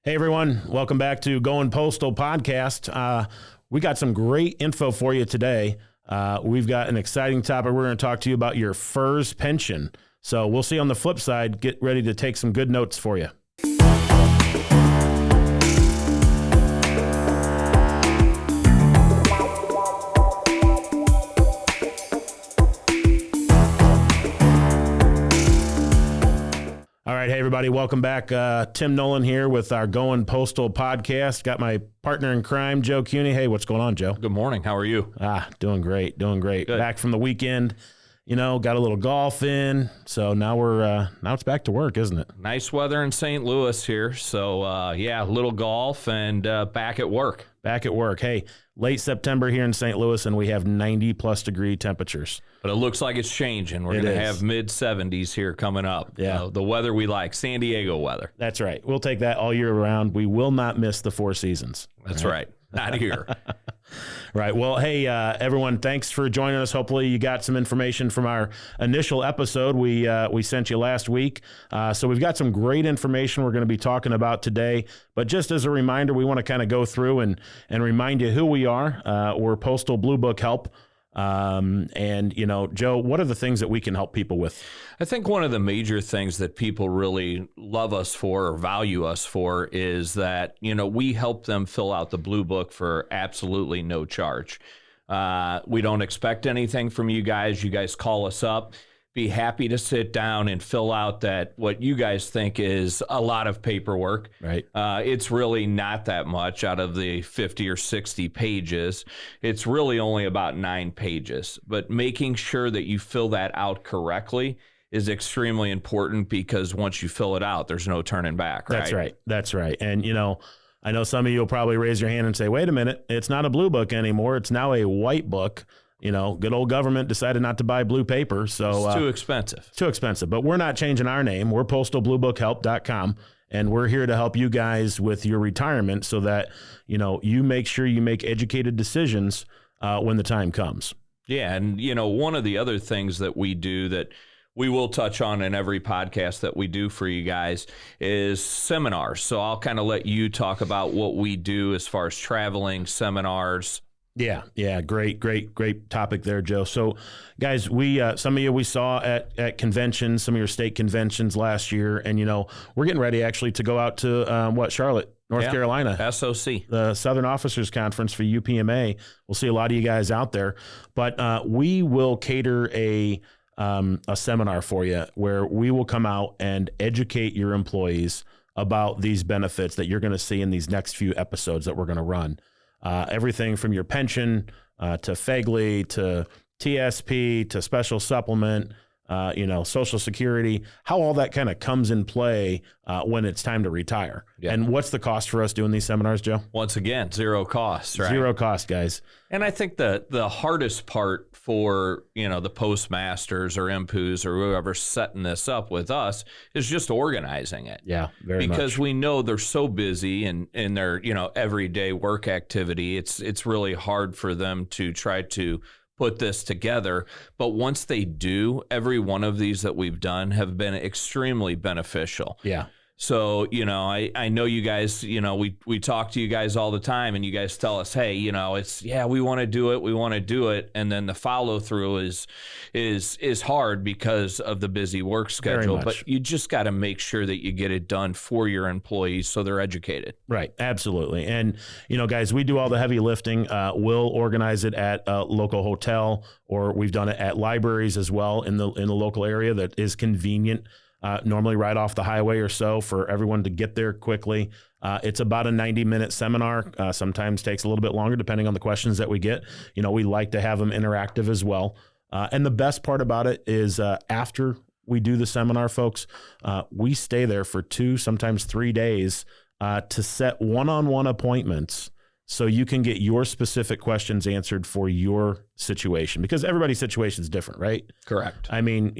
Hey, everyone. Welcome back to Goin Postal podcast. We got some great info for you today. We've got an exciting topic. We're going to talk to you about your FERS Pension. So we'll see you on the flip side. Get ready to take some good notes for you. All right. Hey, everybody. Welcome back. Tim Nolan here with our Goin Postal podcast. Got my partner in crime, Joe Cuny. Hey, what's going on, Joe? Good morning. How are you? Doing great. Good. Back from the weekend. Got a little golf in. So now now it's back to work, isn't it? Nice weather in St. Louis here. So, a little golf and back at work. Back at work. Hey, late September here in St. Louis, and we have 90-plus degree temperatures. But it looks like it's changing. We're going to have mid-70s here coming up. Yeah. The weather we like, San Diego weather. That's right. We'll take that all year round. We will not miss the four seasons. That's right. Not here. Right. Well, hey, everyone, thanks for joining us. Hopefully you got some information from our initial episode we sent you last week. So we've got some great information we're going to be talking about today. But just as a reminder, we want to kind of go through and remind you who we are. We're Postal Blue Book Help. Joe, what are the things that we can help people with? I think one of the major things that people really love us for or value us for is that, we help them fill out the Blue Book for absolutely no charge. We don't expect anything from you guys. You guys call us up. Be happy to sit down and fill out that what you guys think is a lot of paperwork. Right. It's really not that much out of the 50 or 60 pages. It's really only about 9 pages. But making sure that you fill that out correctly is extremely important because once you fill it out, there's no turning back. Right? That's right. And, I know some of you will probably raise your hand and say, wait a minute, it's not a blue book anymore. It's now a white book. Good old government decided not to buy blue paper. So it's too expensive. Too expensive. But we're not changing our name. We're postalbluebookhelp.com. And we're here to help you guys with your retirement so that, you make sure you make educated decisions when the time comes. Yeah. And, one of the other things that we do that we will touch on in every podcast that we do for you guys is seminars. So I'll kind of let you talk about what we do as far as traveling, seminars. Yeah. Great topic there, Joe. So, guys, some of you we saw at conventions, some of your state conventions last year, and we're getting ready actually to go out to Charlotte, North Carolina, SOC, the Southern Officers Conference for UPMA. We'll see a lot of you guys out there, but we will cater a seminar for you where we will come out and educate your employees about these benefits that you're going to see in these next few episodes that we're going to run. Everything from your pension to FEGLI to TSP to special supplement, Social Security, how all that kind of comes in play when it's time to retire. Yeah. And what's the cost for us doing these seminars, Joe? Once again, zero cost, right? Zero cost, guys. And I think the hardest part for, the postmasters or MPOs or whoever's setting this up with us is just organizing it. Yeah, very much. Because we know they're so busy in their, everyday work activity. It's really hard for them to try to put this together. But once they do, every one of these that we've done have been extremely beneficial. Yeah. So, I know you guys, we talk to you guys all the time and you guys tell us, hey, we want to do it. And then the follow through is hard because of the busy work schedule. But you just got to make sure that you get it done for your employees so they're educated. Right. Absolutely. And, guys, we do all the heavy lifting. We'll organize it at a local hotel, or we've done it at libraries as well in the local area that is convenient. Normally right off the highway or so for everyone to get there quickly. It's about a 90-minute seminar. Sometimes takes a little bit longer depending on the questions that we get. We like to have them interactive as well. And the best part about it is after we do the seminar, folks, we stay there for 2, sometimes 3 days to set one-on-one appointments so you can get your specific questions answered for your situation, because everybody's situation is different, right? Correct. I mean,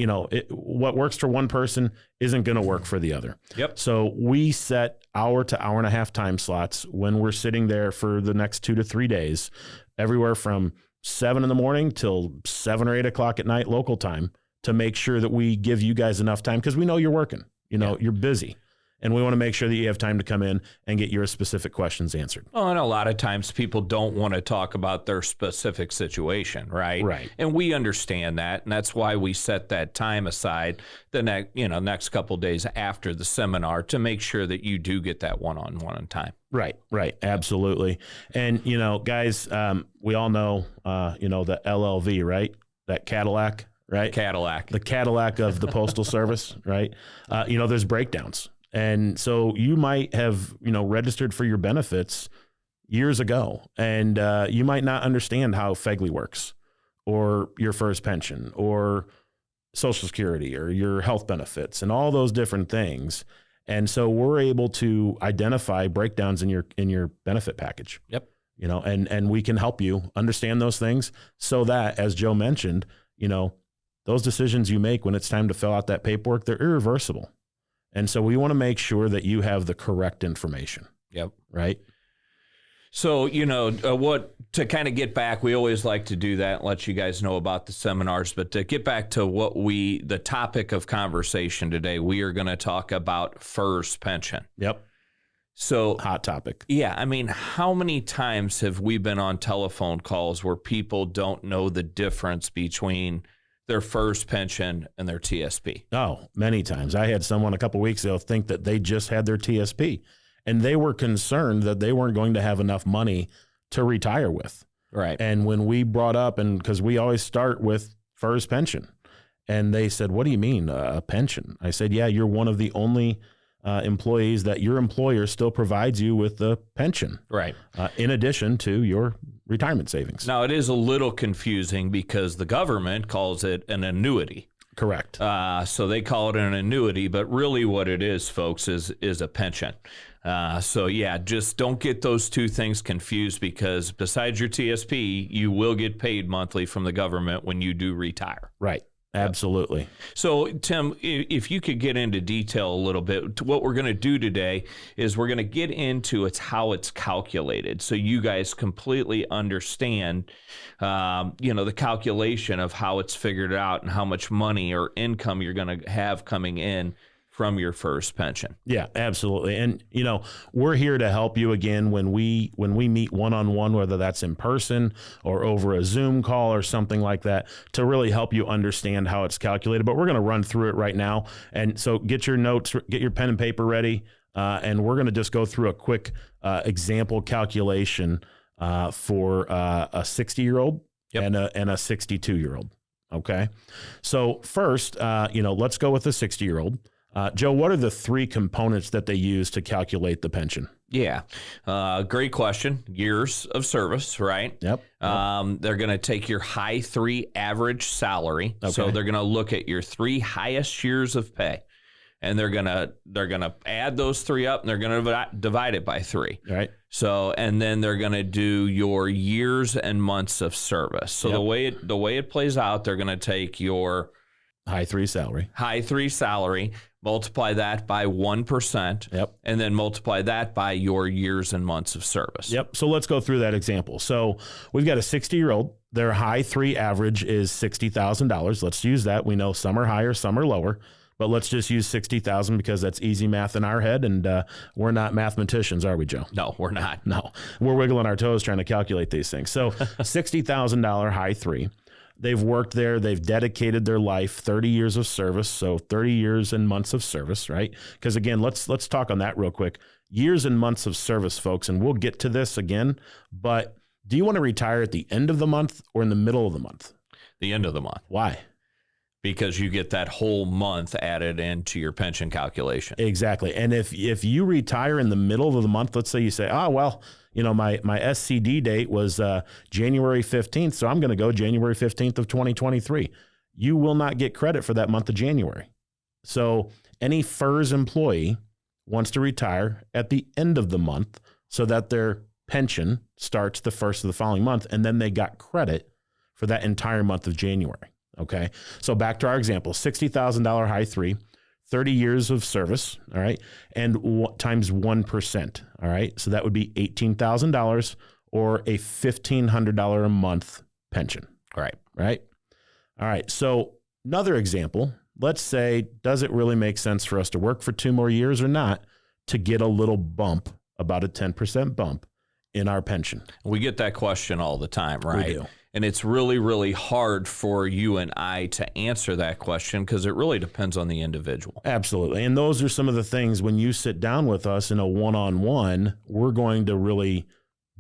what works for one person isn't going to work for the other. Yep. So we set hour to hour and a half time slots when we're sitting there for the next 2 to 3 days, everywhere from 7 in the morning till 7 or 8 o'clock at night local time, to make sure that we give you guys enough time, because we know you're working, you're busy. And we want to make sure that you have time to come in and get your specific questions answered. Well, and a lot of times people don't want to talk about their specific situation, right? Right. And we understand that, and that's why we set that time aside the next couple of days after the seminar to make sure that you do get that one-on-one time. Right, absolutely. And guys, we all know the LLV, right? That Cadillac, right? The Cadillac of the Postal Service, right? There's breakdowns. And so you might have, registered for your benefits years ago, and you might not understand how FEGLI works, or your FERS pension, or Social Security, or your health benefits, and all those different things. And so we're able to identify breakdowns in your benefit package. Yep. And we can help you understand those things so that, as Joe mentioned, those decisions you make when it's time to fill out that paperwork, they're irreversible. And so we want to make sure that you have the correct information. Yep. Right. So, to kind of get back, we always like to do that and let you guys know about the seminars, but to get back to the topic of conversation today, we are going to talk about FERS pension. Yep. So hot topic. Yeah. I mean, how many times have we been on telephone calls where people don't know the difference between their FERS pension and their TSP? Oh, many times. I had someone a couple of weeks ago think that they just had their TSP, and they were concerned that they weren't going to have enough money to retire with. Right. And when we brought up, and because we always start with FERS pension, and they said, "What do you mean a pension?" I said, "Yeah, you're one of the only employees that your employer still provides you with the pension, right? In addition to your retirement savings." Now, it is a little confusing because the government calls it an annuity. Correct. So they call it an annuity, but really what it is, folks, is a pension. Just don't get those two things confused, because besides your TSP, you will get paid monthly from the government when you do retire. Right. Absolutely. So, Tim, if you could get into detail a little bit, what we're going to do today is we're going to get into how it's calculated, so you guys completely understand, the calculation of how it's figured out and how much money or income you're going to have coming in from your FERS pension. Yeah, absolutely. And, we're here to help you again when we meet one-on-one, whether that's in person or over a Zoom call or something like that, to really help you understand how it's calculated. But we're going to run through it right now. And so get your notes, get your pen and paper ready. And we're going to just go through a quick example calculation for a 60-year-old and a 62-year-old. Okay. So first, let's go with the 60-year-old. Joe, what are the three components that they use to calculate the pension? Yeah. Great question. Years of service, right? Yep. They're going to take your high 3 average salary. Okay. So they're going to look at your 3 highest years of pay, and they're going to add those 3 up, and they're going to divide it by 3. Right. So, and then they're going to do your years and months of service. So the way it plays out, they're going to take your high 3 salary, multiply that by 1%. Yep. And then multiply that by your years and months of service. Yep. So let's go through that example. So we've got a 60-year-old. Their high 3 average is $60,000. Let's use that. We know some are higher, some are lower, but let's just use 60,000 because that's easy math in our head. And we're not mathematicians, are we, Joe? No, we're not. No, we're wiggling our toes trying to calculate these things. So $60,000 high 3. They've worked there. They've dedicated their life, 30 years of service. So 30 years and months of service, right? Because again, let's talk on that real quick. Years and months of service, folks, and we'll get to this again. But do you want to retire at the end of the month or in the middle of the month? The end of the month. Why? Because you get that whole month added into your pension calculation. Exactly. And if you retire in the middle of the month, let's say you say, my SCD date was January 15th, so I'm going to go January 15th of 2023. You will not get credit for that month of January. So any FERS employee wants to retire at the end of the month so that their pension starts the first of the following month, and then they got credit for that entire month of January. Okay, so back to our example, $60,000 high 3, 30 years of service, all right, and times 1%, all right, so that would be $18,000 or a $1,500 a month pension. Right. All right, so another example, let's say, does it really make sense for us to work for 2 more years or not to get a little bump, about a 10% bump in our pension? We get that question all the time, right? We do. And it's really, really hard for you and I to answer that question because it really depends on the individual. Absolutely. And those are some of the things when you sit down with us in a one-on-one, we're going to really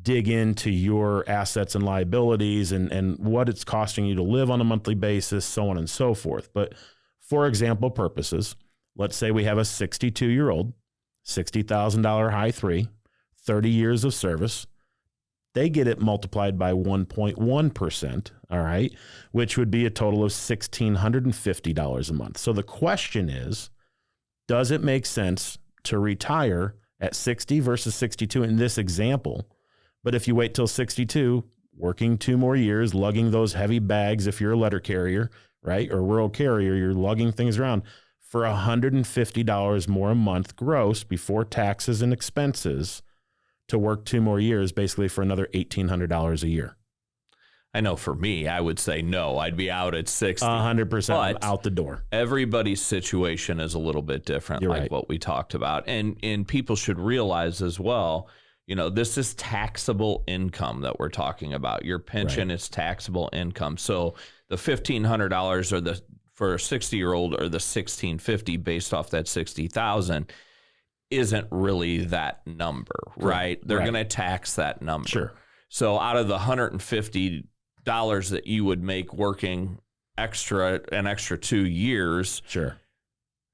dig into your assets and liabilities and what it's costing you to live on a monthly basis, so on and so forth. But for example purposes, let's say we have a 62-year-old, $60,000 high 3, 30 years of service. They get it multiplied by 1.1%, all right, which would be a total of $1,650 a month. So the question is, does it make sense to retire at 60 versus 62 in this example? But if you wait till 62, working 2 more years, lugging those heavy bags, if you're a letter carrier, right, or rural carrier, you're lugging things around for $150 more a month gross before taxes and expenses to work 2 more years, basically for another $1,800 a year. I know for me, I would say no. I'd be out at 60. 100% out the door. Everybody's situation is a little bit different, You're like right. what we talked about. And people should realize as well, this is taxable income that we're talking about. Your pension is taxable income. So the $1,500 or for a 60-year-old or the $1,650 based off that $60,000 isn't really that number, right? They're going to tax that number. Sure. So out of the $150 that you would make working an extra 2 years, sure,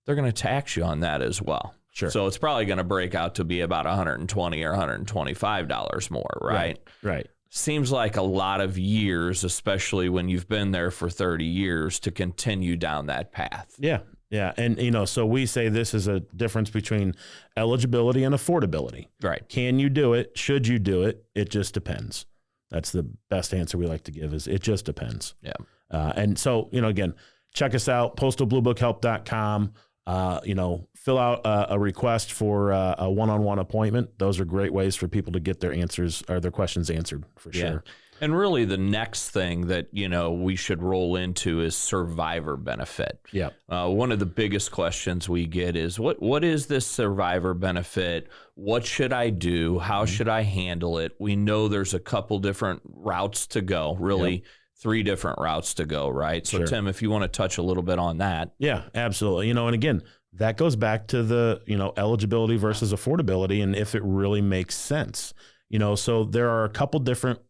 they're going to tax you on that as well. Sure. So it's probably going to break out to be about $120 or $125 more, right? Right. Seems like a lot of years, especially when you've been there for 30 years, to continue down that path. Yeah. Yeah. And, so we say this is a difference between eligibility and affordability. Right. Can you do it? Should you do it? It just depends. That's the best answer we like to give is it just depends. Yeah. And so, again, check us out, postalbluebookhelp.com. Fill out a request for a one-on-one appointment. Those are great ways for people to get their answers or their questions answered for sure. And really the next thing that, we should roll into is survivor benefit. Yeah. One of the biggest questions we get is what is this survivor benefit? What should I do? How should I handle it? We know there's a couple different routes to go, really 3 different routes to go, right? So Sure. Tim, if you want to touch a little bit on that. Yeah, absolutely. And again, that goes back to the, eligibility versus affordability and if it really makes sense. So there are a couple different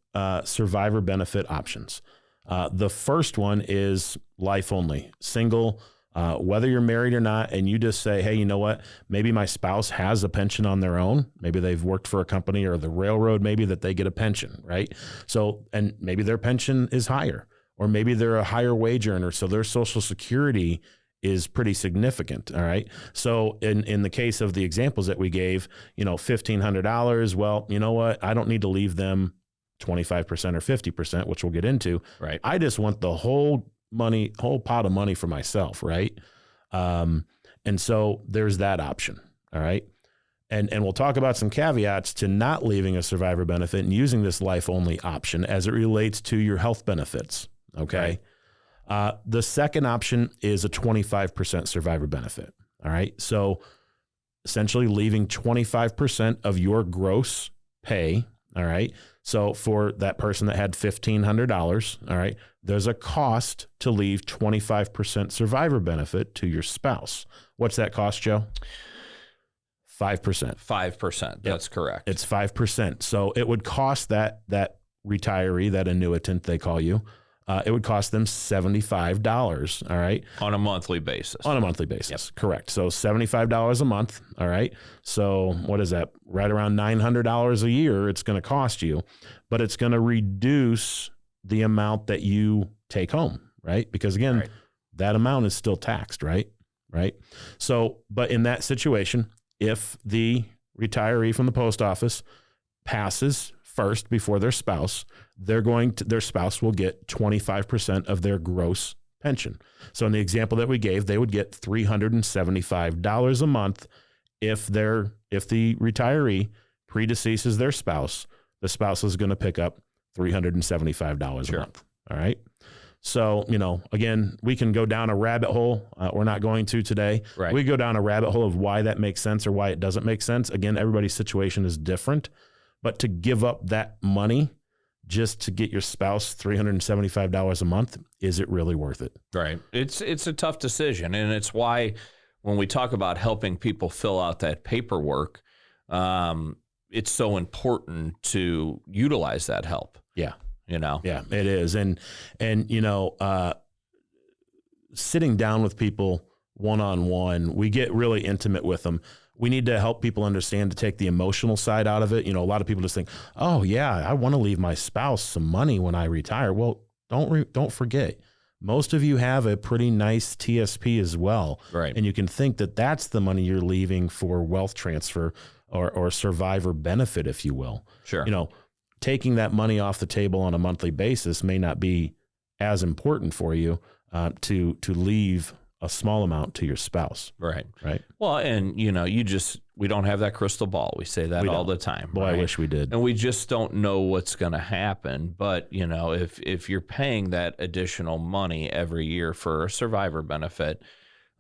survivor benefit options. The first one is life only, single, whether you're married or not, and you just say, hey, you know what? Maybe my spouse has a pension on their own. Maybe they've worked for a company or the railroad, maybe that they get a pension, right? So, and maybe their pension is higher, or maybe they're a higher wage earner. So their Social Security is pretty significant. All right. So in the case of the examples that we gave, $1,500, well, you know what? I don't need to leave them 25% or 50%, which we'll get into. Right. I just want the whole pot of money for myself. Right. And so there's that option. All right. And we'll talk about some caveats to not leaving a survivor benefit and using this life only option as it relates to your health benefits. Okay. Right. The second option is a 25% survivor benefit. All right. So essentially leaving 25% of your gross pay. All right. So for that person that had $1,500, all right, there's a cost to leave 25% survivor benefit to your spouse. What's that cost, Joe? 5%. 5%. That's correct. It's 5%. So it would cost that retiree, that annuitant they call you, it would cost them $75. All right. On a monthly basis. On a monthly basis. Yep. Correct. So $75 a month. All right. So what is that? Right around $900 a year it's going to cost you, but it's going to reduce the amount that you take home. Right. Because again, that amount is still taxed. Right. Right. So, but in that situation, if the retiree from the post office passes first before their spouse, their spouse will get 25% of their gross pension. So in the example that we gave, they would get $375 a month if the retiree predeceases their spouse. The spouse is going to pick up $375 a month. All right. So, again, we can go down a rabbit hole. We're not going to today. Right. We go down a rabbit hole of why that makes sense or why it doesn't make sense. Again, everybody's situation is different, but to give up that money just to get your spouse $375 a month, is it really worth it? Right. It's a tough decision. And it's why when we talk about helping people fill out that paperwork, it's so important to utilize that help. Yeah. Yeah, it is. And sitting down with people one-on-one, we get really intimate with them. We need to help people understand to take the emotional side out of it. A lot of people just think, oh yeah, I want to leave my spouse some money when I retire. Well, don't forget, most of you have a pretty nice TSP as well. Right. And you can think that that's the money you're leaving for wealth transfer or survivor benefit, if you will. Sure. Taking that money off the table on a monthly basis may not be as important for you to leave a small amount to your spouse. Right. Right. Well, and we don't have that crystal ball. We say that all the time. Boy, right? I wish we did. And we just don't know what's going to happen. But, if you're paying that additional money every year for a survivor benefit,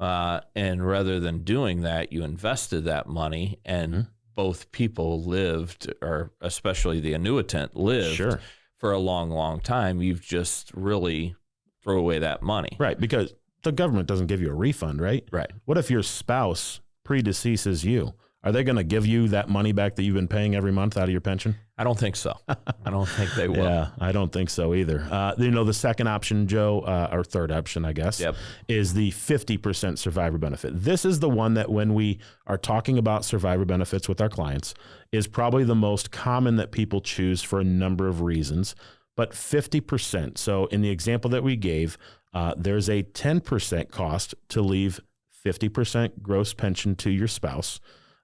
and rather than doing that, you invested that money and both people lived, or especially the annuitant lived for a long, long time, you've just really throw away that money. Right, because the government doesn't give you a refund, right? Right. What if your spouse predeceases you? Are they going to give you that money back that you've been paying every month out of your pension? I don't think so. I don't think they will. Yeah, I don't think so either. The second option, Joe, or third option, I guess, is the 50% survivor benefit. This is the one that when we are talking about survivor benefits with our clients is probably the most common that people choose for a number of reasons, but 50%. So in the example that we gave, there's a 10% cost to leave 50% gross pension to your spouse.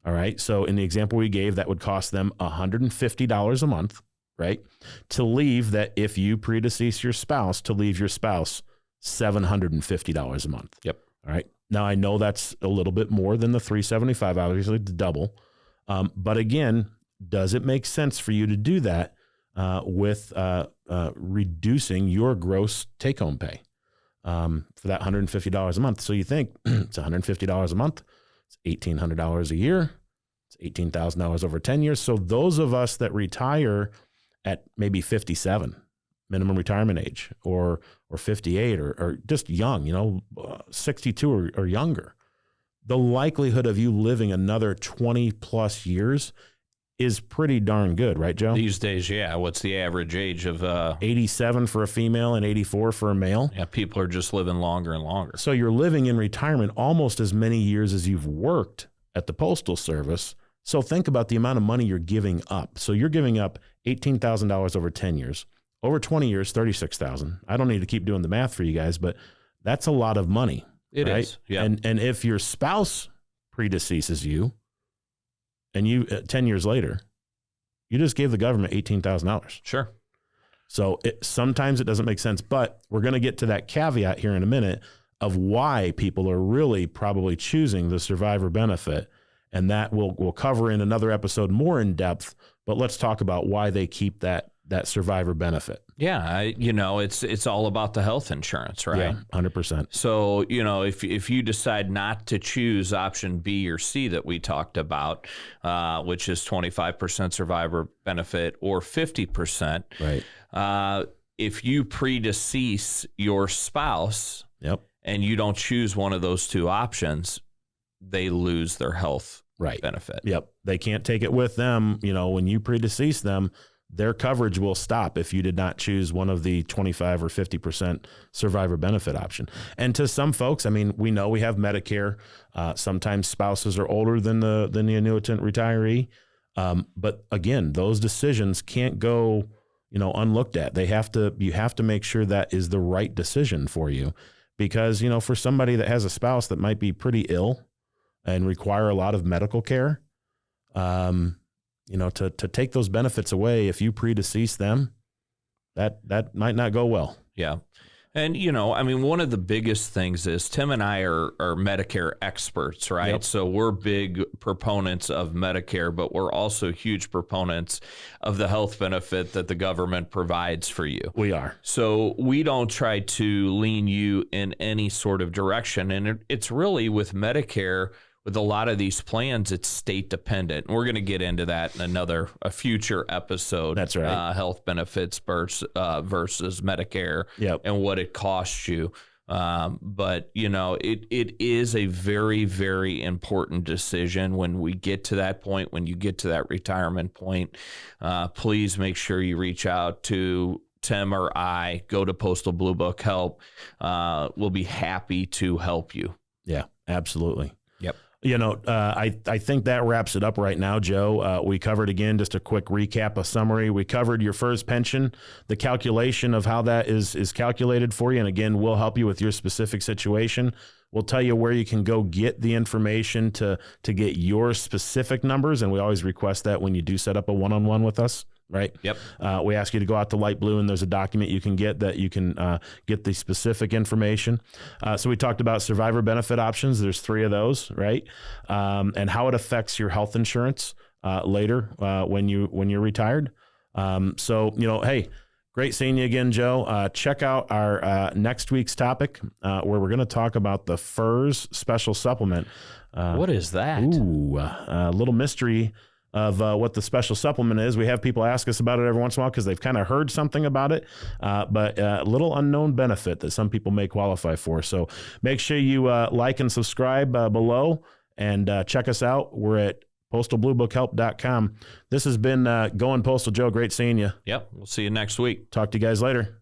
All right. So in the example we gave, that would cost them $150 a month, right? To leave that, if you predecease your spouse, to leave your spouse $750 a month. Yep. All right. Now I know that's a little bit more than the $375, obviously the double. But again, does it make sense for you to do that with reducing your gross take-home pay for that $150 a month? So you think it's $150 a month. It's $1,800 a year. It's $18,000 over 10 years. So those of us that retire at maybe 57, minimum retirement age, or 58, or just young, 62 or younger, the likelihood of you living another 20 plus years is pretty darn good, right, Joe? These days, yeah. What's the average age of 87 for a female and 84 for a male? Yeah, people are just living longer and longer. So you're living in retirement almost as many years as you've worked at the Postal Service. So think about the amount of money you're giving up. So you're giving up $18,000 over 10 years. Over 20 years, $36,000. I don't need to keep doing the math for you guys, but that's a lot of money. It right? is. Yeah. And if your spouse predeceases you, and you 10 years later, you just gave the government $18,000. Sure. So sometimes it doesn't make sense, but we're going to get to that caveat here in a minute of why people are really probably choosing the survivor benefit. And that we'll cover in another episode more in depth, but let's talk about why they keep that survivor benefit. Yeah, it's all about the health insurance, right? Yeah, 100%. So, if you decide not to choose option B or C that we talked about, which is 25% survivor benefit or 50%, right? If you predecease your spouse, and you don't choose one of those two options, they lose their health benefit. Yep, they can't take it with them. When you predecease them, their coverage will stop if you did not choose one of the 25 or 50% survivor benefit option. And to some folks, we know we have Medicare. Sometimes spouses are older than the annuitant retiree. But again, those decisions can't go, unlooked at. You have to make sure that is the right decision for you, because, for somebody that has a spouse that might be pretty ill and require a lot of medical care, to take those benefits away, if you predecease them, that might not go well. Yeah. And, I mean, one of the biggest things is Tim and I are Medicare experts, right? Yep. So we're big proponents of Medicare, but we're also huge proponents of the health benefit that the government provides for you. We are. So we don't try to lean you in any sort of direction. And it's really with Medicare, with a lot of these plans, it's state dependent. And we're going to get into that in a future episode. That's right. Health benefits versus Medicare, Yep. and what it costs you. But it is a very, very important decision when we get to that point, when you get to that retirement point. Please make sure you reach out to Tim or I. Go to Postal Blue Book Help. We'll be happy to help you. Yeah, absolutely. Yep. I think that wraps it up right now, Joe. We covered, again, just a quick recap, a summary. We covered your FERS pension, the calculation of how that is calculated for you. And again, we'll help you with your specific situation. We'll tell you where you can go get the information to get your specific numbers. And we always request that when you do set up a one-on-one with us. Right. Yep. We ask you to go out to Light Blue, and there's a document you can get that you can get the specific information. So we talked about survivor benefit options. There's 3 of those, right? And how it affects your health insurance later when you're retired. Hey, great seeing you again, Joe. Check out our next week's topic where we're going to talk about the FERS special supplement. What is that? Ooh, a little mystery of what the special supplement is. We have people ask us about it every once in a while because they've kind of heard something about it, but a little unknown benefit that some people may qualify for. So make sure you like and subscribe below, and check us out. We're at postalbluebookhelp.com. This has been Goin Postal. Joe, great seeing you. Yep. We'll see you next week. Talk to you guys later.